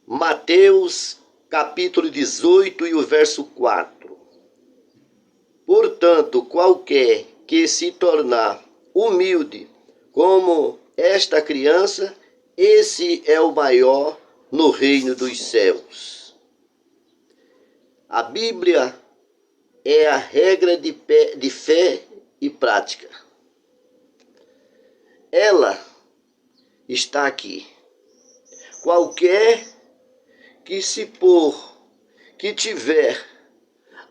Mateus, capítulo 18 e o verso 4. Portanto, qualquer que se tornar humilde como esta criança, esse é o maior no reino dos céus. A Bíblia é a regra de fé e prática. Ela está aqui. Qualquer que tiver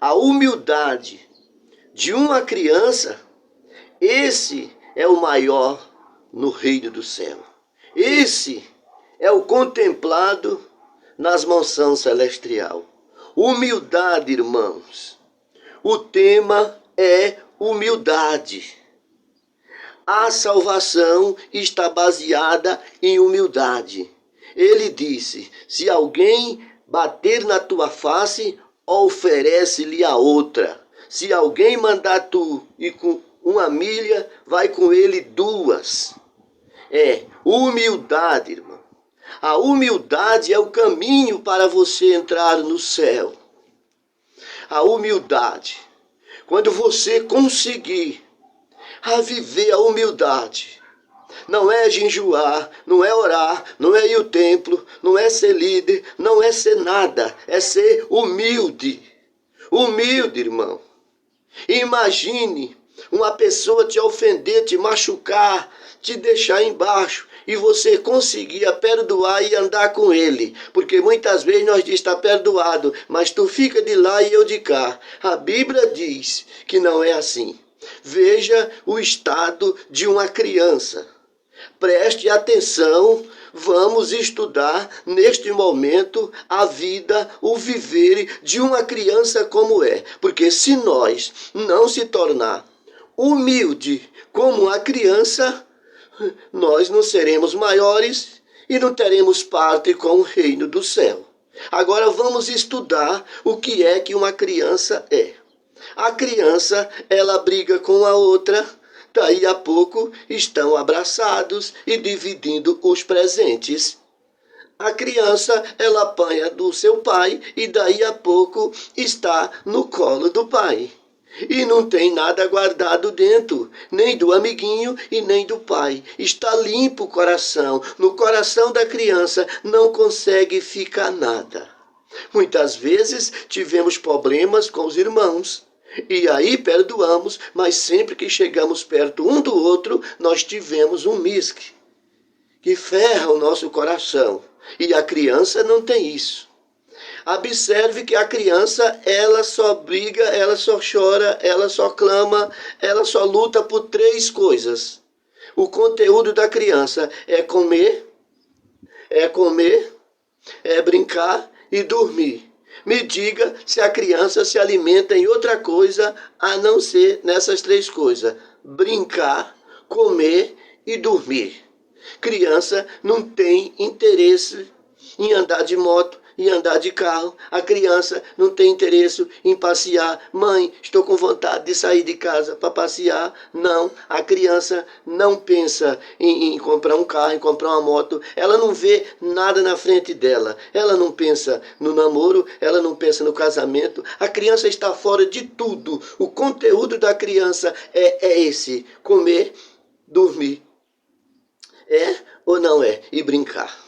a humildade de uma criança, esse é o maior no reino do céu. Esse é o contemplado nas mansões celestial. Humildade, irmãos. O tema é humildade. A salvação está baseada em humildade. Ele disse: se alguém bater na tua face, oferece-lhe a outra. Se alguém mandar tu ir com uma milha, vai com ele duas. É humildade, irmão. A humildade é o caminho para você entrar no céu. A humildade. Quando você conseguir viver a humildade, não é jejuar, não é orar, não é ir ao templo, não é ser líder, não é ser nada, é ser humilde. Humilde, irmão. Imagine uma pessoa te ofender, te machucar, te deixar embaixo e você conseguir perdoar e andar com ele. Porque muitas vezes nós diz está perdoado, mas tu fica de lá e eu de cá. A Bíblia diz que não é assim. Veja o estado de uma criança. Preste atenção, vamos estudar neste momento a vida, o viver de uma criança como é. Porque se nós não se tornar humilde como a criança, nós não seremos maiores e não teremos parte com o reino do céu. Agora vamos estudar o que é que uma criança é. A criança, ela briga com a outra, daí a pouco estão abraçados e dividindo os presentes. A criança, ela apanha do seu pai e daí a pouco está no colo do pai. E não tem nada guardado dentro, nem do amiguinho e nem do pai. Está limpo o coração. No coração da criança não consegue ficar nada. Muitas vezes tivemos problemas com os irmãos. E aí perdoamos, mas sempre que chegamos perto um do outro, nós tivemos um misque que ferra o nosso coração. E a criança não tem isso. Observe que a criança, ela só briga, ela só chora, ela só clama, ela só luta por três coisas. O conteúdo da criança é comer, é brincar e dormir. Me diga se a criança se alimenta em outra coisa a não ser nessas três coisas: brincar, comer e dormir. Criança não tem interesse em andar de moto e andar de carro. A criança não tem interesse em passear. Mãe, estou com vontade de sair de casa para passear. Não, a criança não pensa em comprar um carro, em comprar uma moto. Ela não vê nada na frente dela. Ela não pensa no namoro, ela não pensa no casamento. A criança está fora de tudo. O conteúdo da criança é esse: comer, dormir. É ou não é? E brincar.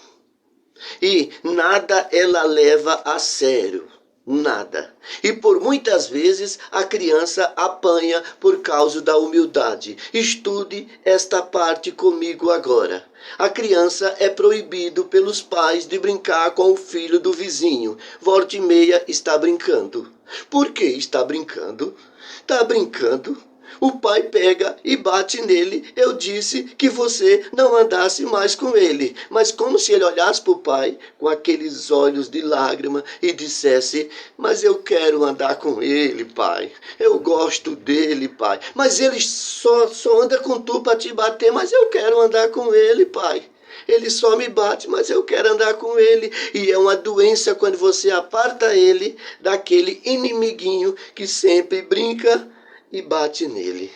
E nada ela leva a sério, nada. E por muitas vezes a criança apanha por causa da humildade. Estude esta parte comigo agora. A criança é proibido pelos pais de brincar com o filho do vizinho. Volta e meia está brincando. Por que está brincando? Está brincando. O pai pega e bate nele. Eu disse que você não andasse mais com ele. Mas como se ele olhasse para o pai com aqueles olhos de lágrima e dissesse: mas eu quero andar com ele, pai. Eu gosto dele, pai. Mas ele só anda com tu para te bater. Mas eu quero andar com ele, pai. Ele só me bate, mas eu quero andar com ele. E é uma doença quando você aparta ele daquele inimiguinho que sempre brinca e bate nele.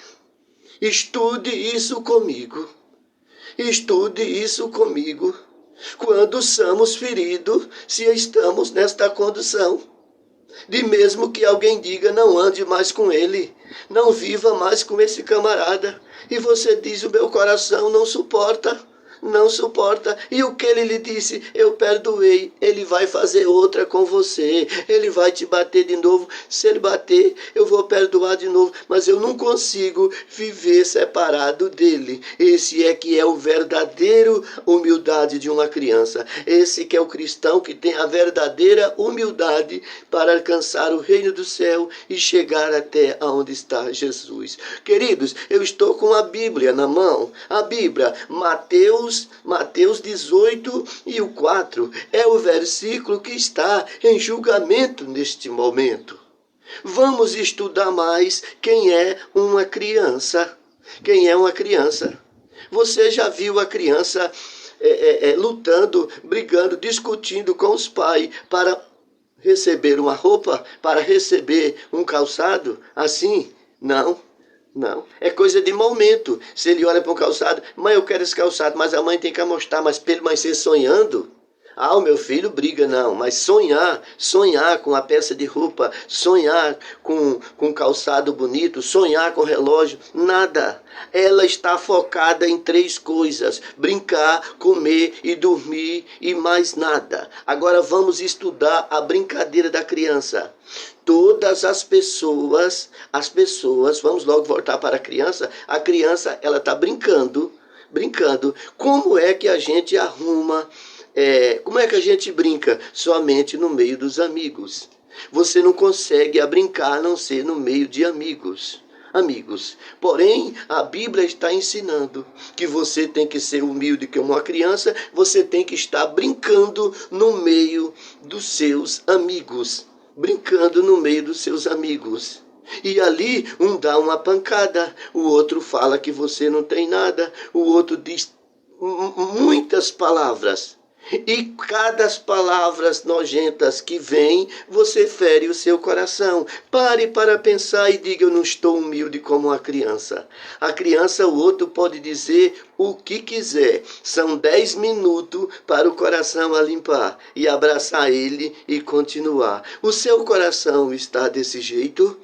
Estude isso comigo. Estude isso comigo. quando somos feridos, se estamos nesta condição. De mesmo que alguém diga, não ande mais com ele, não viva mais com esse camarada. E você diz, o meu coração não suporta, não suporta. E o que ele lhe disse? Eu perdoei. Ele vai fazer outra com você. Ele vai te bater de novo. Se ele bater, eu vou perdoar de novo. Mas eu não consigo viver separado dele. Esse é que é o verdadeiro humildade de uma criança. Esse que é o cristão que tem a verdadeira humildade para alcançar o reino do céu e chegar até onde está Jesus. Queridos, eu estou com a Bíblia na mão. A Bíblia, Mateus 18 e o 4 é o versículo que está em julgamento neste momento. Vamos estudar mais quem é uma criança. Quem é uma criança? Você já viu a criança lutando, brigando, discutindo com os pais para receber uma roupa, para receber um calçado? Assim? Não. Não, é coisa de momento. Se ele olha para um calçado, mãe, eu quero esse calçado, mas a mãe tem que amostrar, mas pelo mais ser sonhando. Ah, o meu filho briga, não, mas sonhar com a peça de roupa, sonhar com um calçado bonito, sonhar com relógio, nada. Ela está focada em 3 coisas: brincar, comer e dormir e mais nada. Agora vamos estudar a brincadeira da criança. Todas as pessoas, vamos logo voltar para a criança ela está brincando. Como é que a gente arruma, como é que a gente brinca? Somente no meio dos amigos. Você não consegue brincar a não ser no meio de amigos. Porém, a Bíblia está ensinando que você tem que ser humilde como uma criança, você tem que estar brincando no meio dos seus amigos. E ali um dá uma pancada, o outro fala que você não tem nada, o outro diz muitas palavras. E cada palavras nojentas que vem, você fere o seu coração. Pare para pensar e diga, eu não estou humilde como uma criança. A criança, o outro pode dizer o que quiser. São 10 minutos para o coração a limpar e abraçar ele e continuar. O seu coração está desse jeito?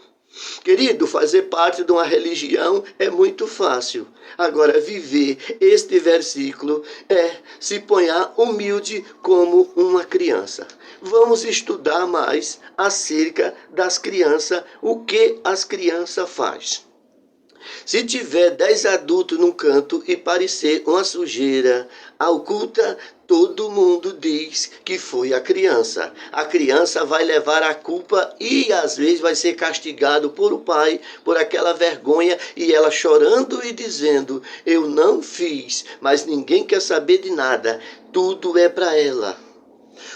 Querido, fazer parte de uma religião é muito fácil. Agora, viver este versículo é se ponhar humilde como uma criança. Vamos estudar mais acerca das crianças, o que as crianças fazem. Se tiver 10 adultos num canto e parecer uma sujeira oculta, todo mundo diz que foi a criança. A criança vai levar a culpa e às vezes vai ser castigado por o pai, por aquela vergonha, e ela chorando e dizendo, eu não fiz, mas ninguém quer saber de nada. Tudo é para ela.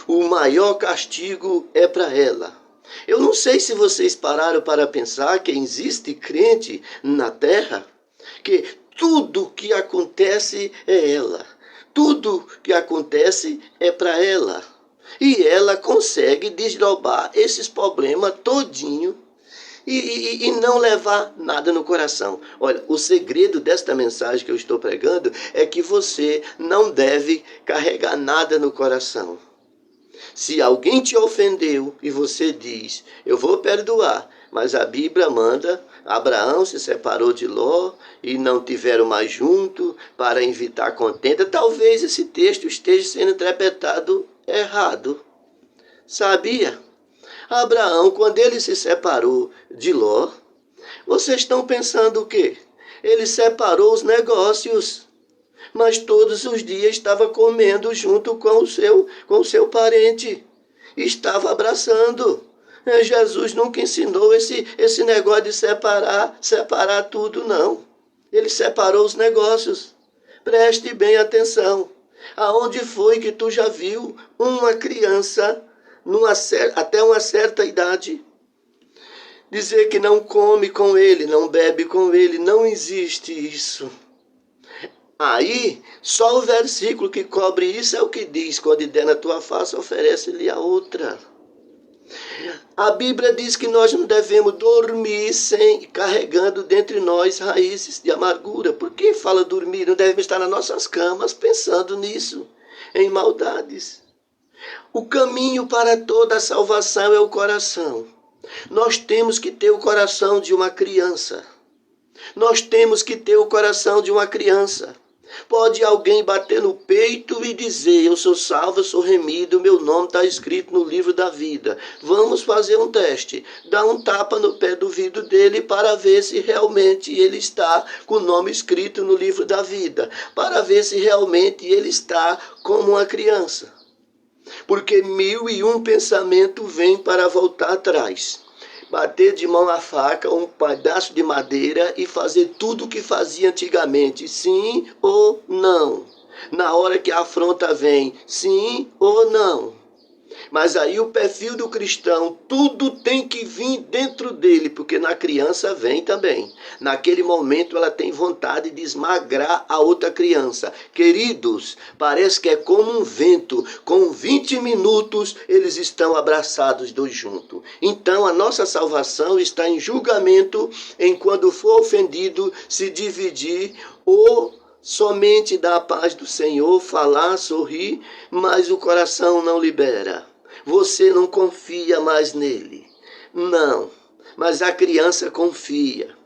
O maior castigo é para ela. Eu não sei se vocês pararam para pensar que existe crente na terra, que tudo que acontece é ela. Tudo que acontece é para ela. E ela consegue desdobrar esses problemas todinho e não levar nada no coração. Olha, o segredo desta mensagem que eu estou pregando é que você não deve carregar nada no coração. Se alguém te ofendeu e você diz, eu vou perdoar, mas a Bíblia manda, Abraão se separou de Ló e não tiveram mais junto para evitar contenda. Talvez esse texto esteja sendo interpretado errado. Sabia? Abraão, quando ele se separou de Ló, vocês estão pensando o quê? Ele separou os negócios. Mas todos os dias estava comendo junto com o seu parente. Estava abraçando. Jesus nunca ensinou esse negócio de separar tudo, não. Ele separou os negócios. Preste bem atenção. Aonde foi que tu já viu uma criança, até uma certa idade, dizer que não come com ele, não bebe com ele? Não existe isso. Aí, só o versículo que cobre isso é o que diz, quando der na tua face, oferece-lhe a outra. A Bíblia diz que nós não devemos dormir carregando dentre nós raízes de amargura. Por que fala dormir? Não devemos estar nas nossas camas pensando nisso. em maldades. O caminho para toda a salvação é o coração. Nós temos que ter o coração de uma criança. Nós temos que ter o coração de uma criança. Pode alguém bater no peito e dizer: eu sou salvo, eu sou remido, meu nome está escrito no livro da vida. Vamos fazer um teste. Dá um tapa no pé do vidro dele para ver se realmente ele está com o nome escrito no livro da vida. Para ver se realmente ele está como uma criança. Porque 1001 pensamento vem para voltar atrás. Bater de mão à faca um pedaço de madeira e fazer tudo o que fazia antigamente, sim ou não. Na hora que a afronta vem, sim ou não. Mas aí o perfil do cristão, tudo tem que vir dentro dele, porque na criança vem também. Naquele momento ela tem vontade de esmagrar a outra criança. Queridos, parece que é como um vento. Com 20 minutos eles estão abraçados dois juntos. Então a nossa salvação está em julgamento, em quando for ofendido, se dividir ou somente dar a paz do Senhor, falar, sorrir, mas o coração não libera. Você não confia mais nele. Não, mas a criança confia.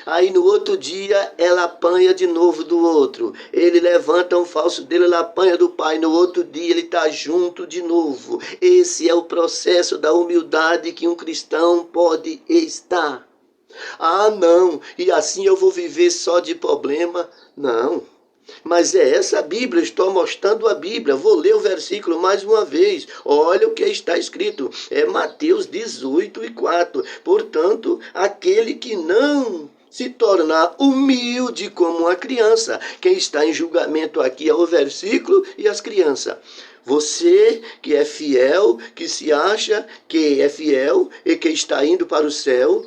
Aí no outro dia ela apanha de novo do outro. Ele levanta um falso dele, ela apanha do pai. No outro dia ele está junto de novo. Esse é o processo da humildade que um cristão pode estar. Ah, não, e assim eu vou viver só de problema? Não. Mas é essa a Bíblia, estou mostrando a Bíblia. Vou ler o versículo mais uma vez. Olha o que está escrito. É Mateus 18:4. Portanto, aquele que não se tornar humilde como uma criança. Quem está em julgamento aqui é o versículo e as crianças. Você que é fiel, que se acha que é fiel e que está indo para o céu,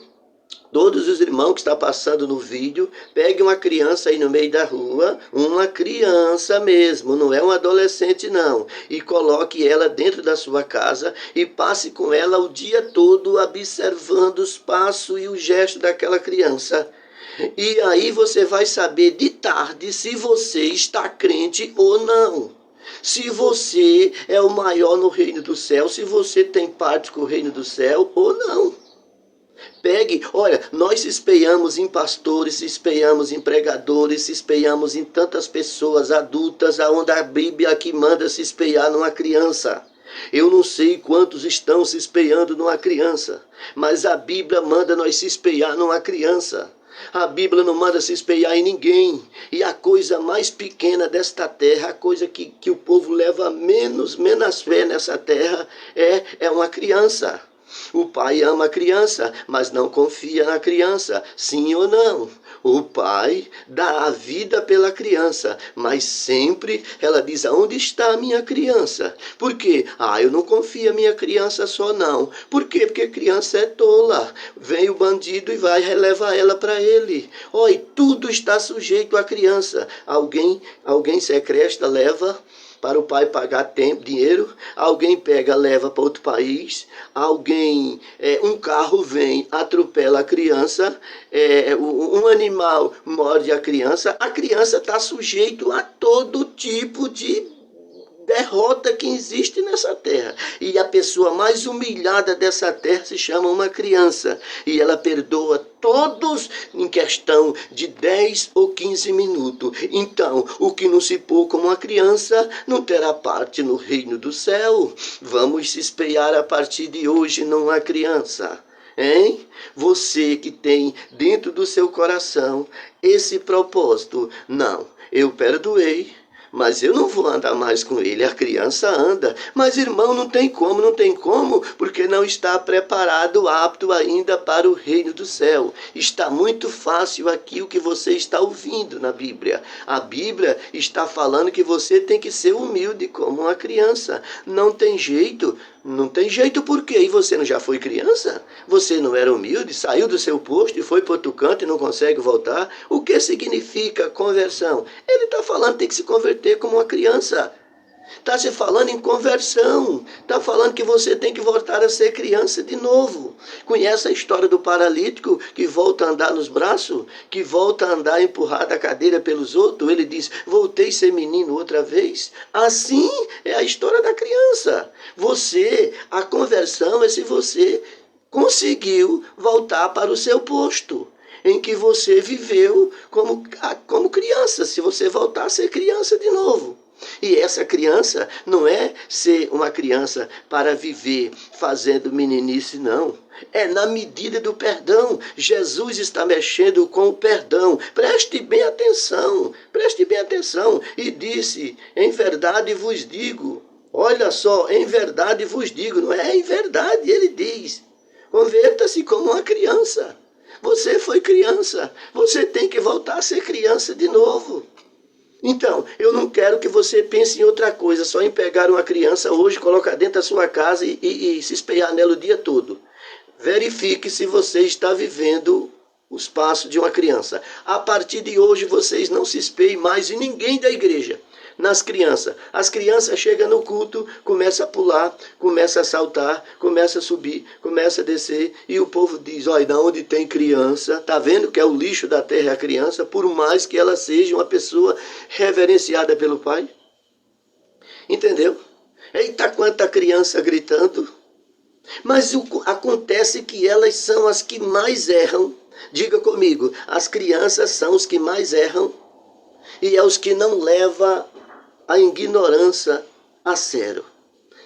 todos os irmãos que estão passando no vídeo, pegue uma criança aí no meio da rua, uma criança mesmo, não é um adolescente não, e coloque ela dentro da sua casa e passe com ela o dia todo observando os passos e o gesto daquela criança. E aí você vai saber de tarde se você está crente ou não. Se você é o maior no reino do céu, se você tem parte com o reino do céu ou não. Pegue, olha, nós se espelhamos em pastores, se espelhamos em pregadores, se espelhamos em tantas pessoas adultas, aonde a Bíblia aqui manda se espelhar numa criança. Eu não sei quantos estão se espelhando numa criança, mas a Bíblia manda nós se espelhar numa criança. A Bíblia não manda se espelhar em ninguém. E a coisa mais pequena desta terra, a coisa que o povo leva menos fé nessa terra, é uma criança. O pai ama a criança, mas não confia na criança, sim ou não? O pai dá a vida pela criança, mas sempre ela diz: aonde está a minha criança? Por quê? Eu não confio a minha criança só não. Por quê? Porque a criança é tola. Vem o bandido e vai levar ela para ele. Olha, tudo está sujeito à criança. Alguém sequestra, leva para o pai pagar dinheiro, alguém pega, leva para outro país, um carro vem, atropela a criança, um animal morde a criança está sujeito a todo tipo de derrota que existe nessa terra. E a pessoa mais humilhada dessa terra se chama uma criança. E ela perdoa todos em questão de 10 ou 15 minutos. Então, o que não se pôr como uma criança não terá parte no reino do céu. Vamos se espelhar a partir de hoje numa criança. Hein? Você que tem dentro do seu coração esse propósito. Não, eu perdoei, mas eu não vou andar mais com ele. A criança anda. Mas, irmão, não tem como, porque não está preparado, apto ainda para o reino do céu. Está muito fácil aqui o que você está ouvindo na Bíblia. A Bíblia está falando que você tem que ser humilde como uma criança. Não tem jeito. Não tem jeito por quê? E você não já foi criança? Você não era humilde? Saiu do seu posto e foi para outro canto e não consegue voltar? O que significa conversão? Ele está falando que tem que se converter como uma criança. Está se falando em conversão. Está falando que você tem que voltar a ser criança de novo. Conhece a história do paralítico que volta a andar nos braços? Que volta a andar empurrado a cadeira pelos outros? Ele diz, voltei a ser menino outra vez. Assim é a história da criança. A conversão é se você conseguiu voltar para o seu posto em que você viveu como criança, se você voltar a ser criança de novo. E essa criança não é ser uma criança para viver fazendo meninice, não. É na medida do perdão. Jesus está mexendo com o perdão. Preste bem atenção, preste bem atenção. E disse, em verdade vos digo, olha só, em verdade vos digo, não é em verdade, ele diz, converta-se como uma criança. Você foi criança, você tem que voltar a ser criança de novo. Então, eu não quero que você pense em outra coisa, só em pegar uma criança hoje, colocar dentro da sua casa e se espelhar nela o dia todo. Verifique se você está vivendo os passos de uma criança. A partir de hoje, vocês não se espelhem mais em ninguém da igreja. Nas crianças. As crianças chegam no culto, começam a pular, começam a saltar, começam a subir, começam a descer, e o povo diz, olha, onde tem criança, tá vendo que é o lixo da terra a criança, por mais que ela seja uma pessoa reverenciada pelo pai? Entendeu? Eita, quanta criança gritando. Mas acontece que elas são as que mais erram. Diga comigo, as crianças são os que mais erram, e é os que não levam a ignorância a sério.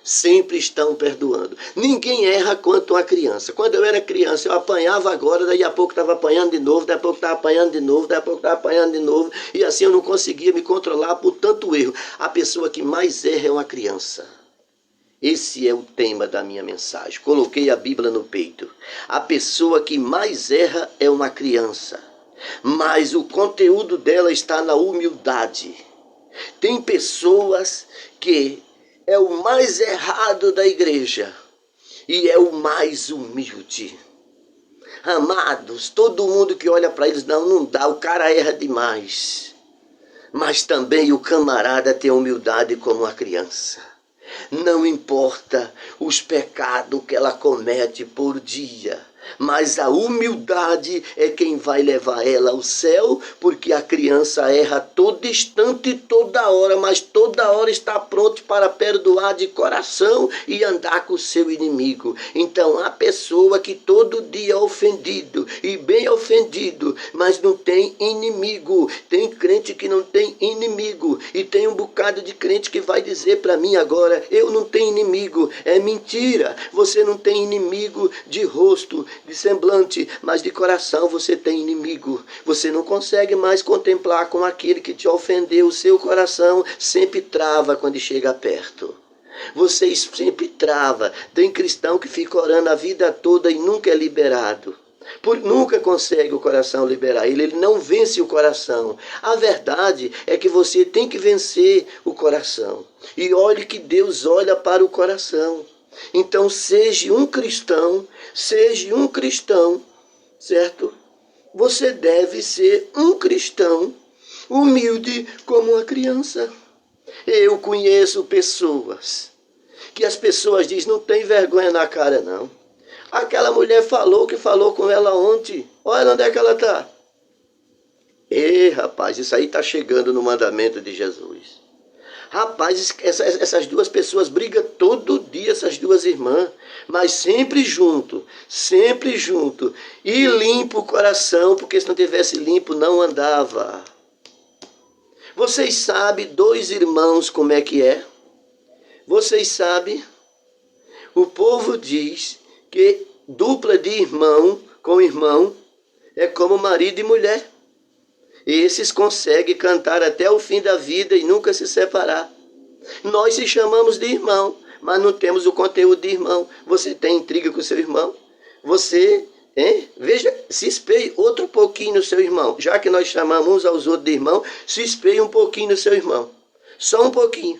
Sempre estão perdoando. Ninguém erra quanto uma criança. Quando eu era criança, eu apanhava agora, daí a pouco estava apanhando de novo, daí a pouco estava apanhando de novo, daí a pouco estava apanhando de novo, e assim eu não conseguia me controlar por tanto erro. A pessoa que mais erra é uma criança. Esse é o tema da minha mensagem. Coloquei a Bíblia no peito. A pessoa que mais erra é uma criança. Mas o conteúdo dela está na humildade. Tem pessoas que é o mais errado da igreja e é o mais humilde. Amados, todo mundo que olha para eles, não dá, o cara erra demais. Mas também o camarada tem humildade como uma criança. Não importa os pecados que ela comete por dia, mas a humildade é quem vai levar ela ao céu, porque a criança erra todo instante, toda hora, mas toda hora está pronto para perdoar de coração e andar com o seu inimigo. Então, a pessoa que todo dia é ofendido, e bem ofendido, mas não tem inimigo. Tem crente que não tem inimigo, e tem um bocado de crente que vai dizer para mim agora, eu não tenho inimigo. É mentira, você não tem inimigo de rosto, de semblante, mas de coração você tem inimigo. Você não consegue mais contemplar com aquele que te ofendeu. O seu coração sempre trava quando chega perto. Você sempre trava. Tem cristão que fica orando a vida toda e nunca é liberado. Nunca consegue o coração liberar ele não vence o coração. A verdade é que você tem que vencer o coração. E olhe que Deus olha para o coração. Então seja um cristão, certo? Você deve ser um cristão humilde como uma criança. Eu conheço pessoas que as pessoas dizem, não tem vergonha na cara não. Aquela mulher falou que falou com ela ontem. Olha onde é que ela está. Ei, rapaz, isso aí está chegando no mandamento de Jesus. Rapaz, essas duas pessoas brigam todo dia, essas duas irmãs. Mas sempre junto. E limpo o coração, porque se não tivesse limpo, não andava. Vocês sabem, dois irmãos, como é que é? Vocês sabem? O povo diz que dupla de irmão com irmão é como marido e mulher. Esses conseguem cantar até o fim da vida e nunca se separar. Nós se chamamos de irmão, mas não temos o conteúdo de irmão. Você tem intriga com seu irmão? Você, veja, se espelhe outro pouquinho no seu irmão. Já que nós chamamos uns aos outros de irmão, se espelhe um pouquinho no seu irmão. Só um pouquinho.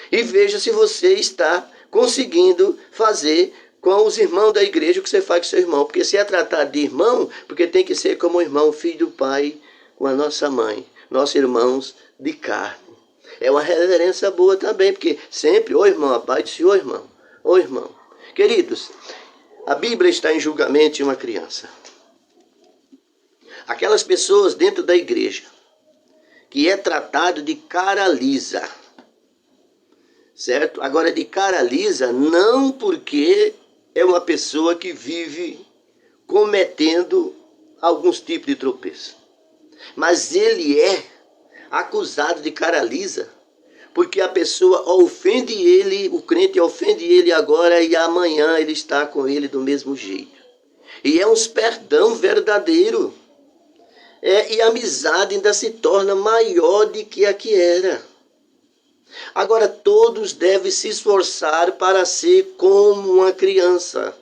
E veja se você está conseguindo fazer com os irmãos da igreja o que você faz com seu irmão. Porque se é tratado de irmão, porque tem que ser como irmão, filho do pai, com a nossa mãe, nossos irmãos de carne. É uma reverência boa também, porque sempre, ô irmão, a paz do Senhor, irmão. Ô irmão. Queridos, a Bíblia está em julgamento de uma criança. Aquelas pessoas dentro da igreja que é tratado de cara lisa, certo? Agora, de cara lisa, não porque é uma pessoa que vive cometendo alguns tipos de tropeço, mas ele é acusado de cara lisa porque a pessoa ofende ele, o crente ofende ele agora e amanhã ele está com ele do mesmo jeito. E é um perdão verdadeiro. E a amizade ainda se torna maior do que a que era. Agora, todos devem se esforçar para ser como uma criança.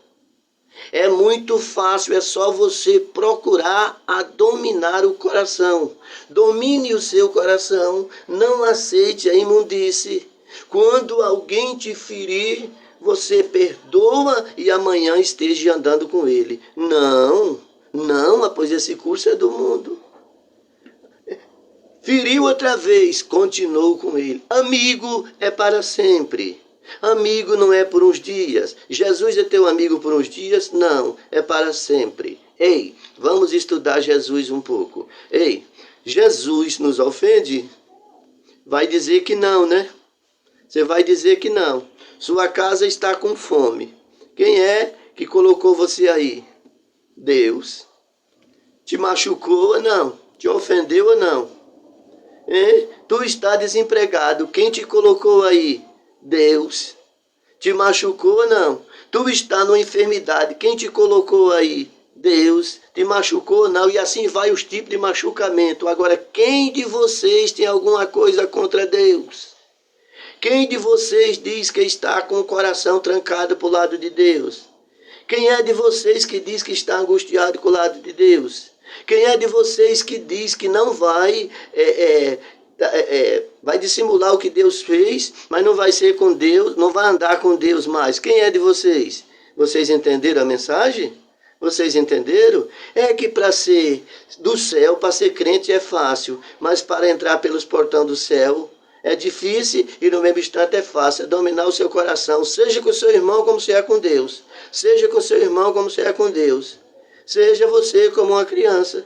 É muito fácil, é só você procurar a dominar o coração. Domine o seu coração, não aceite a imundície. Quando alguém te ferir, você perdoa e amanhã esteja andando com ele. Não, pois esse curso é do mundo. Feriu outra vez, continuou com ele. Amigo é para sempre. Amigo não é por uns dias. Jesus é teu amigo por uns dias? Não, é para sempre. Ei, vamos estudar Jesus um pouco. Ei, Jesus nos ofende? Vai dizer que não, né? Você vai dizer que não. Sua casa está com fome. Quem é que colocou você aí? Deus. Te machucou ou não? Te ofendeu ou não? Tu está desempregado. Quem te colocou aí? Deus. Te machucou ou não? Tu está numa enfermidade. Quem te colocou aí? Deus. Te machucou ou não? E assim vai os tipos de machucamento. Agora, quem de vocês tem alguma coisa contra Deus? Quem de vocês diz que está com o coração trancado para o lado de Deus? Quem é de vocês que diz que está angustiado com o lado de Deus? Quem é de vocês que diz que não vai vai dissimular o que Deus fez, mas não vai ser com Deus, não vai andar com Deus mais? Quem é de vocês? Vocês entenderam a mensagem? Vocês entenderam? É que para ser do céu, para ser crente é fácil, mas para entrar pelos portões do céu é difícil e no mesmo instante é fácil. É dominar o seu coração, seja com o seu irmão como se é com Deus. Seja com o seu irmão como se é com Deus. Seja você como uma criança.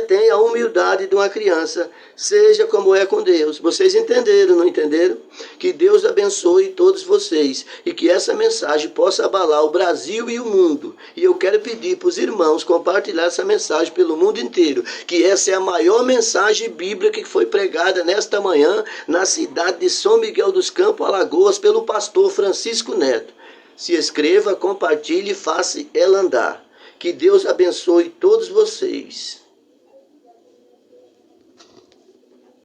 Tenha a humildade de uma criança. Seja como é com Deus. Vocês entenderam, não entenderam? Que Deus abençoe todos vocês. E que essa mensagem possa abalar o Brasil e o mundo. E eu quero pedir para os irmãos compartilhar essa mensagem pelo mundo inteiro. Que essa é a maior mensagem bíblica que foi pregada nesta manhã na cidade de São Miguel dos Campos, Alagoas, pelo pastor Francisco Neto. Se inscreva, compartilhe e faça ela andar. Que Deus abençoe todos vocês.